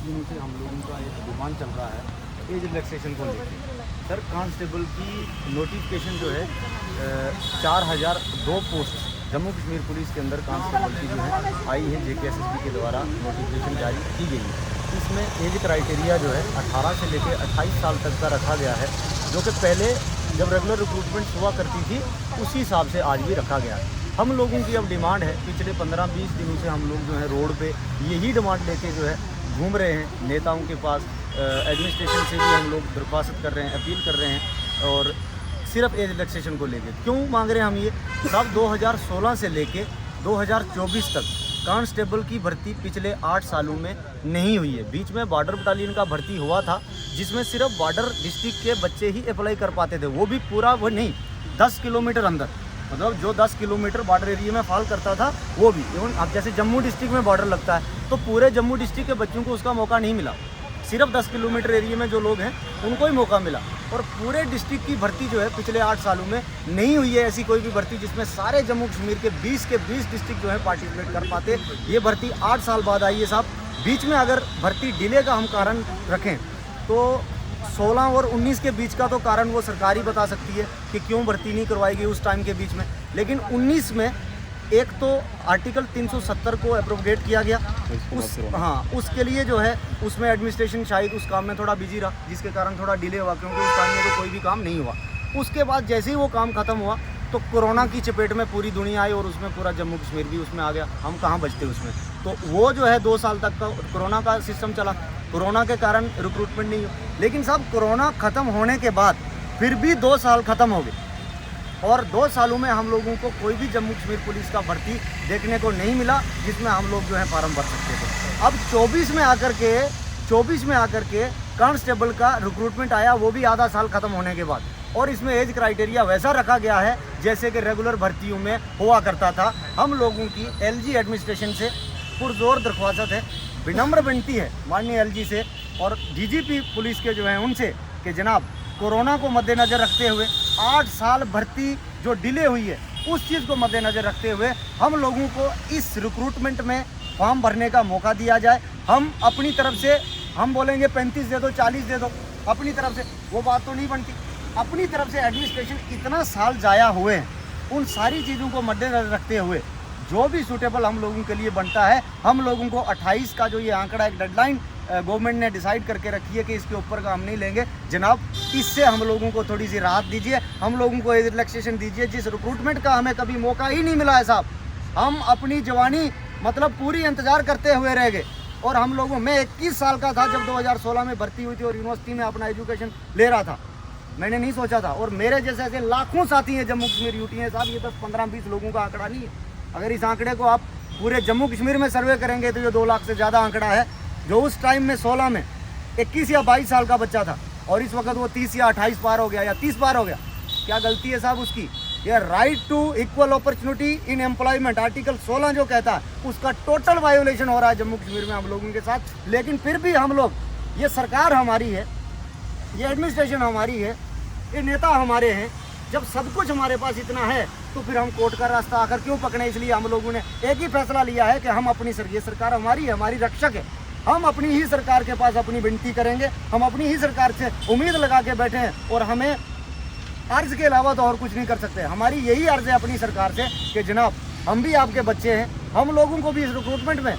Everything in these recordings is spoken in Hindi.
दिनों से हम लोगों का एक डिमांड चल रहा है एज रिलैक्सेशन को लेकर। सर कांस्टेबल की नोटिफिकेशन जो है 4002 पोस्ट जम्मू कश्मीर पुलिस के अंदर कांस्टेबल की जो है आई है JKSSB के द्वारा नोटिफिकेशन जारी की गई है। इसमें एज क्राइटेरिया जो है 18 से लेकर 28 साल तक का रखा गया है, जो कि पहले जब रेगुलर रिक्रूटमेंट हुआ करती थी उसी हिसाब से आज भी रखा गया है। हम लोगों की अब डिमांड है, पिछले 15-20 दिनों से हम लोग जो है रोड पे यही डिमांड लेके जो है घूम रहे हैं नेताओं के पास, एडमिनिस्ट्रेशन से भी हम लोग दरख्वास्त कर रहे हैं, अपील कर रहे हैं। और सिर्फ एज रिलैक्सेशन को लेके क्यों मांग रहे हैं हम ये, सब 2016 से लेके 2024 तक कांस्टेबल की भर्ती पिछले 8 सालों में नहीं हुई है। बीच में बॉर्डर बटालियन का भर्ती हुआ था, जिसमें सिर्फ बॉर्डर डिस्ट्रिक्ट के बच्चे ही अप्लाई कर पाते थे, वो भी पूरा वो नहीं, 10 किलोमीटर अंदर, मतलब जो 10 किलोमीटर बॉर्डर एरिया में फॉल करता था वो भी। इवन अब जैसे जम्मू डिस्ट्रिक्ट में बॉर्डर लगता है तो पूरे जम्मू डिस्ट्रिक्ट के बच्चों को उसका मौका नहीं मिला, सिर्फ 10 किलोमीटर एरिया में जो लोग हैं उनको ही मौका मिला। और पूरे डिस्ट्रिक्ट की भर्ती जो है पिछले 8 सालों में नहीं हुई है ऐसी कोई भी भर्ती जिसमें सारे जम्मू कश्मीर के 20 डिस्ट्रिक्ट जो है पार्टिसिपेट कर पाते। ये भर्ती 8 साल बाद आई है साहब। बीच में अगर भर्ती डिले का हम कारण रखें तो 16 और 19 के बीच का तो कारण वो सरकार ही बता सकती है कि क्यों भर्ती नहीं करवाई गई उस टाइम के बीच में। लेकिन 19 में एक तो आर्टिकल 370 को एप्रोगेट किया गया, उसके लिए जो है उसमें एडमिनिस्ट्रेशन शायद उस काम में थोड़ा बिजी रहा, जिसके कारण थोड़ा डिले हुआ, क्योंकि उस टाइम में तो कोई भी काम नहीं हुआ। उसके बाद जैसे ही वो काम ख़त्म हुआ तो कोरोना की चपेट में पूरी दुनिया आई और उसमें पूरा जम्मू कश्मीर भी उसमें आ गया। हम कहाँ बचते उसमें, तो वो जो है 2 साल तक का कोरोना का सिस्टम चला, कोरोना के कारण रिक्रूटमेंट नहीं हुआ। लेकिन साहब कोरोना ख़त्म होने के बाद फिर भी 2 साल ख़त्म हो गए और 2 सालों में हम लोगों को कोई भी जम्मू कश्मीर पुलिस का भर्ती देखने को नहीं मिला जिसमें हम लोग जो है फार्म भर सकते थे। अब 24 में आकर के कांस्टेबल का रिक्रूटमेंट आया, वो भी आधा साल ख़त्म होने के बाद, और इसमें एज क्राइटेरिया वैसा रखा गया है जैसे कि रेगुलर भर्तियों में हुआ करता था। हम लोगों की LG एडमिनिस्ट्रेशन से पुरजोर दरख्वास्त है, विनम्र विनती है माननीय LG से और DGP पुलिस के जो हैं उनसे कि जनाब कोरोना को मद्देनज़र रखते हुए 8 साल भर्ती जो डिले हुई है उस चीज़ को मद्देनज़र रखते हुए हम लोगों को इस रिक्रूटमेंट में फॉर्म भरने का मौका दिया जाए। हम अपनी तरफ से हम बोलेंगे 35 दे दो, 40 दे दो, अपनी तरफ से वो बात तो नहीं बनती। अपनी तरफ से एडमिनिस्ट्रेशन इतना साल जाया हुए हैं, उन सारी चीज़ों को मद्देनज़र रखते हुए जो भी सूटेबल हम लोगों के लिए बनता है, हम लोगों को 28 का जो ये आंकड़ा एक डेडलाइन गवर्नमेंट ने डिसाइड करके रखी है कि इसके ऊपर का हम नहीं लेंगे जनाब, इससे हम लोगों को थोड़ी सी राहत दीजिए, हम लोगों को एज रिलैक्सेशन दीजिए। जिस रिक्रूटमेंट का हमें कभी मौका ही नहीं मिला है साहब, हम अपनी जवानी मतलब पूरी इंतज़ार करते हुए रह गए। और हम लोगों मैं 21 साल का था जब 2016 में भर्ती हुई थी और यूनिवर्सिटी में अपना एजुकेशन ले रहा था, मैंने नहीं सोचा था। और मेरे जैसे ऐसे लाखों साथी हैं जम्मू कश्मीर यूटी हैं साहब, ये 10, 15, 20 लोगों का आंकड़ा नहीं है। अगर इस आंकड़े को आप पूरे जम्मू कश्मीर में सर्वे करेंगे तो ये 2 लाख से ज़्यादा आंकड़ा है, जो उस टाइम में 16 में 21 या 22 साल का बच्चा था और इस वक्त वो 30 या 28 पार हो गया या 30 पार हो गया। क्या गलती है साहब उसकी? यह right to equal opportunity in employment article 16 जो कहता है उसका टोटल वायोलेशन हो रहा है जम्मू कश्मीर में हम लोगों के साथ। लेकिन फिर भी हम लोग, ये सरकार हमारी है, ये एडमिनिस्ट्रेशन हमारी है, ये नेता हमारे हैं, जब सब कुछ हमारे पास इतना है तो फिर हम कोर्ट का रास्ता आकर क्यों पकड़े? इसलिए हम लोगों ने एक ही फैसला लिया है कि हम अपनी ये सरकार हमारी है, हमारी रक्षक है, हम अपनी ही सरकार के पास अपनी विनती करेंगे, हम अपनी ही सरकार से उम्मीद लगा के बैठे हैं और हमें अर्ज के अलावा तो और कुछ नहीं कर सकते। हमारी यही अर्ज है अपनी सरकार से कि जनाब हम भी आपके बच्चे हैं, हम लोगों को भी इस रिक्रूटमेंट में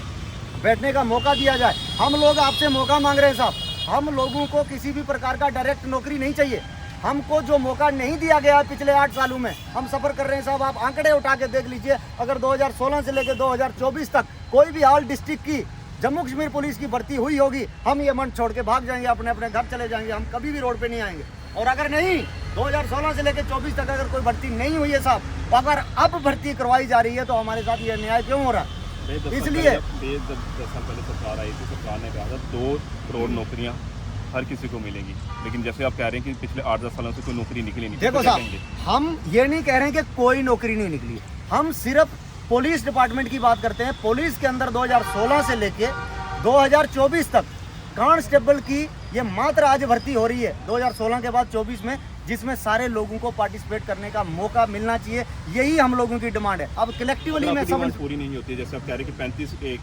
बैठने का मौका दिया जाए। हम लोग आपसे मौका मांग रहे हैं साहब, हम लोगों को किसी भी प्रकार का डायरेक्ट नौकरी नहीं चाहिए। हमको जो मौका नहीं दिया गया है पिछले 8 सालों में, हम सफ़र कर रहे हैं साहब। आप आंकड़े उठा के देख लीजिए, अगर 2016 से लेकर 2024 तक कोई भी ऑल डिस्ट्रिक्ट की जम्मू कश्मीर पुलिस की भर्ती हुई होगी, हम ये मंच छोड़ के भाग जाएंगे, अपने अपने घर चले जाएंगे, हम कभी भी रोड पे नहीं आएंगे। और अगर नहीं 2016 से लेकर 24 तक अगर कोई भर्ती नहीं हुई है साहब, तो अगर अब भर्ती करवाई जा रही है तो हमारे साथ ये अन्याय क्यों हो रहा है? इसलिए 10 साल पहले सरकार आई थी, सरकार ने कहा था 2 करोड़ नौकरियां हर किसी को मिलेंगी, लेकिन जैसे आप कह रहे हैं कि पिछले 8-10 सालों से कोई नौकरी निकली नहीं। देखो साहब, हम ये नहीं कह रहे हैं कि कोई नौकरी नहीं निकली, हम सिर्फ पुलिस डिपार्टमेंट की बात करते हैं। पुलिस के अंदर 2016 से लेके 2024 तक कांस्टेबल की ये मात्र आज भर्ती हो रही है। 2016 के बाद 24 में जिसमें सारे लोगों को पार्टिसिपेट करने का मौका मिलना चाहिए। यही हम लोगों की डिमांड है। अब कलेक्टिवली में सब पूरी नहीं होती है, जैसे आप कह रहे हैं कि 35 एक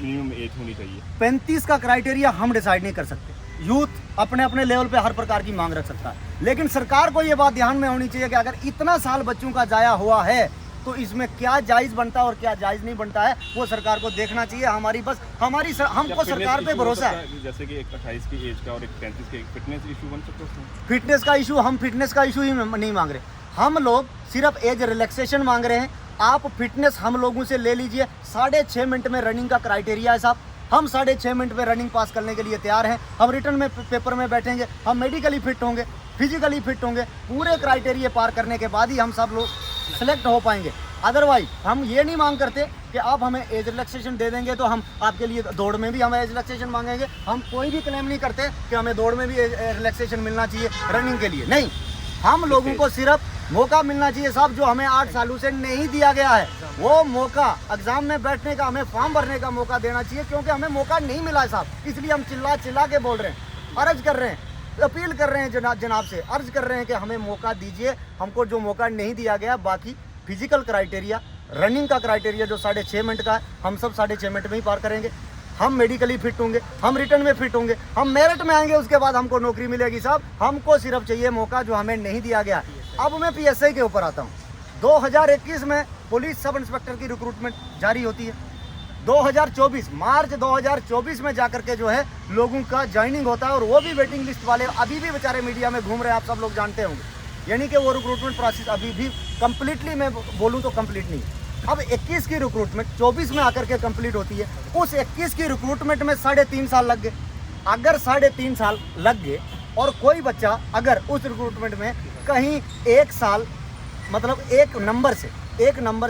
मिनिमम एज होनी चाहिए। 35 का क्राइटेरिया हम डिसाइड नहीं कर सकते। यूथ अपने अपने लेवल पे हर प्रकार की मांग रख सकता है, लेकिन सरकार को ये बात ध्यान में होनी चाहिए कि अगर इतना साल बच्चों का जाया हुआ है तो इसमें क्या जायज़ बनता है और क्या जायज़ नहीं बनता है, वो सरकार को देखना चाहिए। हमको सरकार पे भरोसा है। जैसे कि एक 28 की एज का और एक 35 के फिटनेस इशू बन सकता है। फिटनेस का इशू, हम फिटनेस का इशू ही नहीं मांग रहे। हम लोग सिर्फ एज रिलैक्सेशन मांग रहे हैं। आप फिटनेस हम लोगों से ले लीजिए। 6.5 मिनट में रनिंग का क्राइटेरिया है साहब। हम 6.5 मिनट में रनिंग पास करने के लिए तैयार हैं। हम रिटर्न में पेपर में बैठेंगे, हम मेडिकली फिट होंगे, फिजिकली फिट होंगे। पूरे क्राइटेरिया पार करने के बाद ही हम सब लोग सेलेक्ट हो पाएंगे। अदरवाइज हम ये नहीं मांग करते कि आप हमें एज रिलैक्सेशन दे देंगे तो हम आपके लिए दौड़ में भी हम एज रिलैक्सेशन मांगेंगे। हम कोई भी क्लेम नहीं करते कि हमें दौड़ में भी रिलैक्सेशन मिलना चाहिए रनिंग के लिए, नहीं। हम लोगों को सिर्फ मौका मिलना चाहिए साहब, जो हमें 8 सालों से नहीं दिया गया है। वो मौका एग्जाम में बैठने का, हमें फॉर्म भरने का मौका देना चाहिए, क्योंकि हमें मौका नहीं मिला है साहब। इसलिए हम चिल्ला चिल्ला के बोल रहे हैं, अर्ज कर रहे हैं, अपील कर रहे हैं जनाब से, अर्ज कर रहे हैं कि हमें मौका दीजिए। हमको जो मौका नहीं दिया गया, बाकी फिजिकल क्राइटेरिया, रनिंग का क्राइटेरिया जो 6.5 मिनट का है, हम सब 6.5 मिनट में ही पार करेंगे। हम मेडिकली फिट होंगे, हम रिटर्न में फिट होंगे, हम मेरिट में आएंगे, उसके बाद हमको नौकरी मिलेगी साहब। हमको सिर्फ चाहिए मौका जो हमें नहीं दिया गया। अब मैं PSI के ऊपर आता हूँ। 2021 में पुलिस सब इंस्पेक्टर की रिक्रूटमेंट जारी होती है। 2024 मार्च 2024 में जाकर के जो है लोगों का ज्वाइनिंग होता है, और वो भी वेटिंग लिस्ट वाले अभी भी बेचारे मीडिया में घूम रहे हैं, आप सब लोग जानते होंगे। यानी कि वो रिक्रूटमेंट प्रोसेस अभी भी कंप्लीटली, मैं बोलूँ तो कंप्लीट नहीं। अब 21 की रिक्रूटमेंट 24 में आकर के कंप्लीट होती है। उस 21 की रिक्रूटमेंट में 3.5 साल लग गए। अगर 3.5 साल लग गए और कोई बच्चा अगर उस रिक्रूटमेंट में कहीं 1 साल मतलब एक नंबर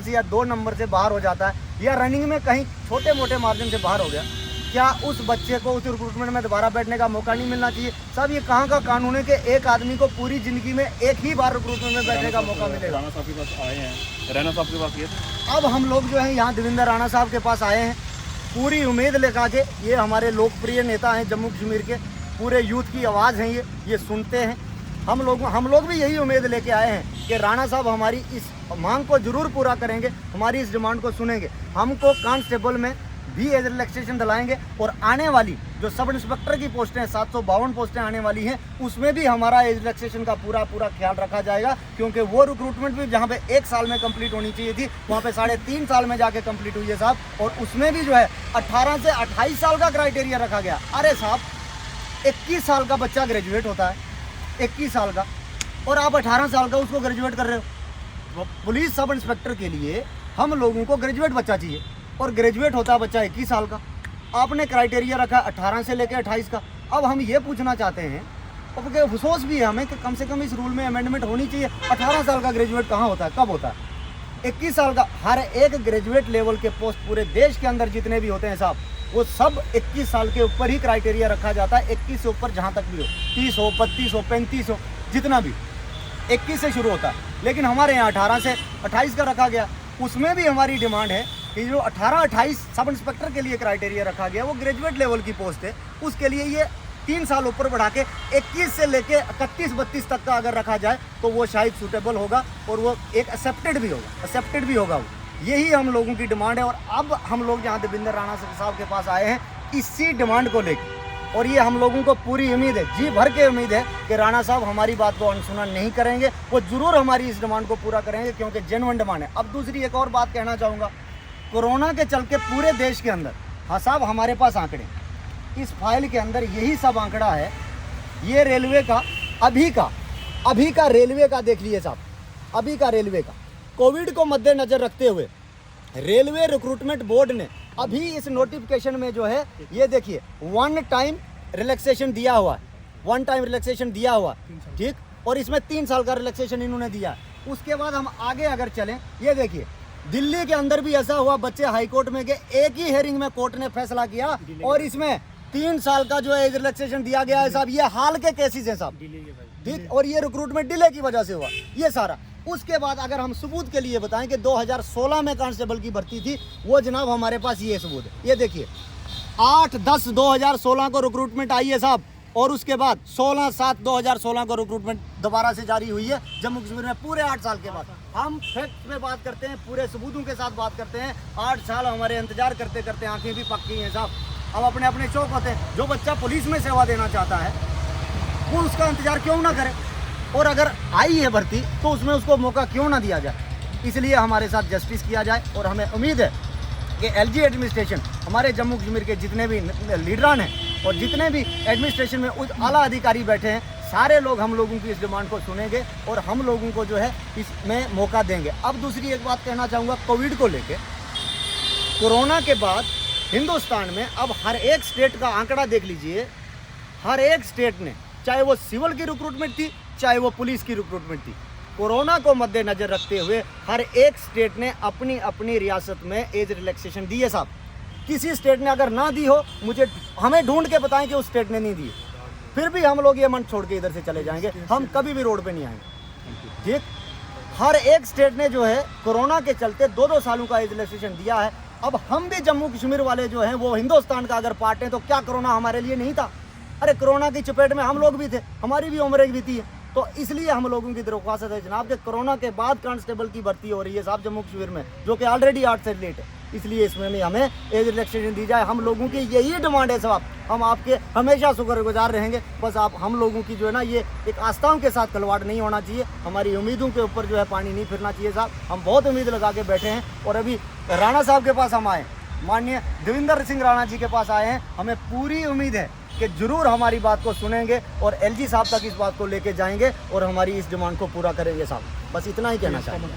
से या 2 नंबर से बाहर हो जाता है, या रनिंग में कहीं छोटे मोटे मार्जिन से बाहर हो गया, क्या उस बच्चे को उस रिक्रूटमेंट में दोबारा बैठने का मौका नहीं मिलना चाहिए? साहब ये कहाँ का कानून है कि एक आदमी को पूरी जिंदगी में एक ही बार रिक्रूटमेंट में बैठने का मौका मिलेगा? राणा साहब के पास आए हैं, रैना साहब के पास ये अब हम लोग जो है यहाँ देवेंद्र राणा साहब के पास आए हैं, पूरी उम्मीद लेकर के। ये हमारे लोकप्रिय नेता हैं जम्मू कश्मीर के, पूरे यूथ की आवाज़ हैं ये सुनते हैं। हम लोग भी यही उम्मीद लेके आए हैं कि राणा साहब हमारी इस मांग को जरूर पूरा करेंगे, हमारी इस डिमांड को सुनेंगे। हमको कांस्टेबल में भी एज रिलैक्सेशन दिलाएंगे, और आने वाली जो सब इंस्पेक्टर की पोस्टें 752 पोस्टें आने वाली हैं, उसमें भी हमारा एज रिलैक्सेशन का पूरा ख्याल रखा जाएगा। क्योंकि वो रिक्रूटमेंट भी जहाँ पे 1 साल में कंप्लीट होनी चाहिए थी, वहाँ पे 3.5 साल में जाके कंप्लीट हुई है साहब। और उसमें भी जो है 18 से 28 साल का क्राइटेरिया रखा गया। अरे साहब 21 साल का बच्चा ग्रेजुएट होता है, 21 साल का, और आप 18 साल का उसको ग्रेजुएट कर रहे हो। पुलिस सब इंस्पेक्टर के लिए हम लोगों को ग्रेजुएट बच्चा चाहिए, और ग्रेजुएट होता है बच्चा 21 साल का। आपने क्राइटेरिया रखा 18 से लेकर 28 का। अब हम ये पूछना चाहते हैं, और अफसोस भी है हमें कि कम से कम इस रूल में अमेंडमेंट होनी चाहिए। 18 साल का ग्रेजुएट कहाँ होता है, कब होता है? 21 साल का। हर एक ग्रेजुएट लेवल के पोस्ट पूरे देश के अंदर जितने भी होते हैं साहब, वो सब 21 साल के ऊपर ही क्राइटेरिया रखा जाता है। 21 से ऊपर जहाँ तक भी हो, 30 हो, 32 हो, 35 हो, जितना भी 21 से शुरू होता है। लेकिन हमारे यहाँ 18 से 28 का रखा गया। उसमें भी हमारी डिमांड है कि जो 18-28 सब इंस्पेक्टर के लिए क्राइटेरिया रखा गया, वो ग्रेजुएट लेवल की पोस्ट है, उसके लिए ये 3 साल ऊपर बढ़ा के 21 से लेके 31-32 तक का अगर रखा जाए तो वो शायद सूटेबल होगा, और वो एक एक्सेप्टेड भी होगा वो। यही हम लोगों की डिमांड है। और अब हम लोग यहाँ देवेंद्र राणा साहब के पास आए हैं इसी डिमांड को लेकर, और ये हम लोगों को पूरी उम्मीद है, जी भर के उम्मीद है कि राणा साहब हमारी बात को अनसुना नहीं करेंगे, वो जरूर हमारी इस डिमांड को पूरा करेंगे, क्योंकि जेन्युइन डिमांड है। अब दूसरी एक और बात कहना चाहूँगा, कोरोना के चल के पूरे देश के अंदर, हाँ साहब हमारे पास आंकड़े, इस फाइल के अंदर यही सब आंकड़ा है। ये रेलवे का अभी का रेलवे का देख लीजिए साहब, अभी का रेलवे का कोविड को मद्देनजर रखते हुए रेलवे रिक्रूटमेंट बोर्ड ने अभी इस नोटिफिकेशन में जो है ये देखिए 1 टाइम रिलैक्सेशन दिया हुआ है, ठीक, और इसमें 3 साल का रिलैक्सेशन इन्होंने दिया। उसके बाद हम आगे अगर चलें, ये देखिए दिल्ली के अंदर भी ऐसा हुआ, बच्चे हाई कोर्ट में गए, एक ही हेयरिंग में कोर्ट ने फैसला किया, और इसमें 3 साल का जो है रिलैक्सेशन दिया गया है साहब। ये हाल के केसेस हैं साहब, ठीक, और ये रिक्रूटमेंट डिले की वजह से हुआ ये सारा। उसके बाद अगर हम सबूत के लिए बताएं कि 2016 में कांस्टेबल की भर्ती थी, वो जनाब हमारे पास ये सबूत है। ये देखिए 8-10-2016 को रिक्रूटमेंट आई है साहब, और उसके बाद 16/7/2016 को रिक्रूटमेंट दोबारा से जारी हुई है जम्मू कश्मीर में पूरे 8 साल के बाद। हम फैक्ट में बात करते हैं, पूरे सबूतों के साथ बात करते हैं। 8 साल हमारे इंतजार करते करते आंखें भी पक गई हैं साहब। अब अपने अपने शौक होते हैं। जो बच्चा पुलिस में सेवा देना चाहता है वो उसका इंतजार क्यों ना करे, और अगर आई है भर्ती तो उसमें उसको मौका क्यों ना दिया जाए। इसलिए हमारे साथ जस्टिस किया जाए और हमें उम्मीद है कि एलजी एडमिनिस्ट्रेशन, हमारे जम्मू कश्मीर के जितने भी लीडरान हैं और जितने भी एडमिनिस्ट्रेशन में उच्च आला अधिकारी बैठे हैं, सारे लोग हम लोगों की इस डिमांड को सुनेंगे और हम लोगों को जो है इसमें मौका देंगे। अब दूसरी एक बात कहना चाहूँगा कोविड को लेके। कोरोना के बाद हिंदुस्तान में अब हर एक स्टेट का आंकड़ा देख लीजिए, हर एक स्टेट ने, चाहे वो सिविल की रिक्रूटमेंट थी चाहे वो पुलिस की रिक्रूटमेंट थी, कोरोना को मद्देनजर रखते हुए हर एक स्टेट ने अपनी अपनी रियासत में एज रिलैक्सेशन दी है साहब। किसी स्टेट ने अगर ना दी हो, मुझे हमें ढूंढ के बताएं कि उस स्टेट ने नहीं दी, फिर भी हम लोग ये मन छोड़ के इधर से चले जाएंगे, हम कभी भी रोड पे नहीं आएंगे। ठीक, हर एक स्टेट ने जो है कोरोना के चलते 2-2 सालों का एज रिलैक्सेशन दिया है। अब हम भी जम्मू कश्मीर वाले जो हैं वो हिंदुस्तान का अगर पार्ट हैं तो क्या कोरोना हमारे लिए नहीं था? अरे कोरोना की चपेट में हम लोग भी थे, हमारी भी उम्रें बीती है। तो इसलिए हम लोगों की दरख्वास्त है जनाब कि कोरोना के बाद कांस्टेबल की भर्ती हो रही है साहब जम्मू कश्मीर में, जो कि ऑलरेडी 8 से लेट है, इसलिए इसमें भी हमें एज रिलैक्सेशन दी जाए। हम लोगों की यही डिमांड है साहब, हम आपके हमेशा शुक्रगुजार रहेंगे। बस आप हम लोगों की जो है ना, ये एक आस्थाओं के साथ खिलवाड़ नहीं होना चाहिए, हमारी उम्मीदों के ऊपर जो है पानी नहीं फिरना चाहिए साहब। हम बहुत उम्मीद लगा के बैठे हैं और अभी राणा साहब के पास हम आए, माननीय देवेंद्र सिंह राणा जी के पास आए हैं। हमें पूरी उम्मीद है कि जरूर हमारी बात को सुनेंगे और एलजी साहब तक इस बात को लेके जाएंगे और हमारी इस डिमांड को पूरा करेंगे साहब। बस इतना ही कहना चाहूँगा।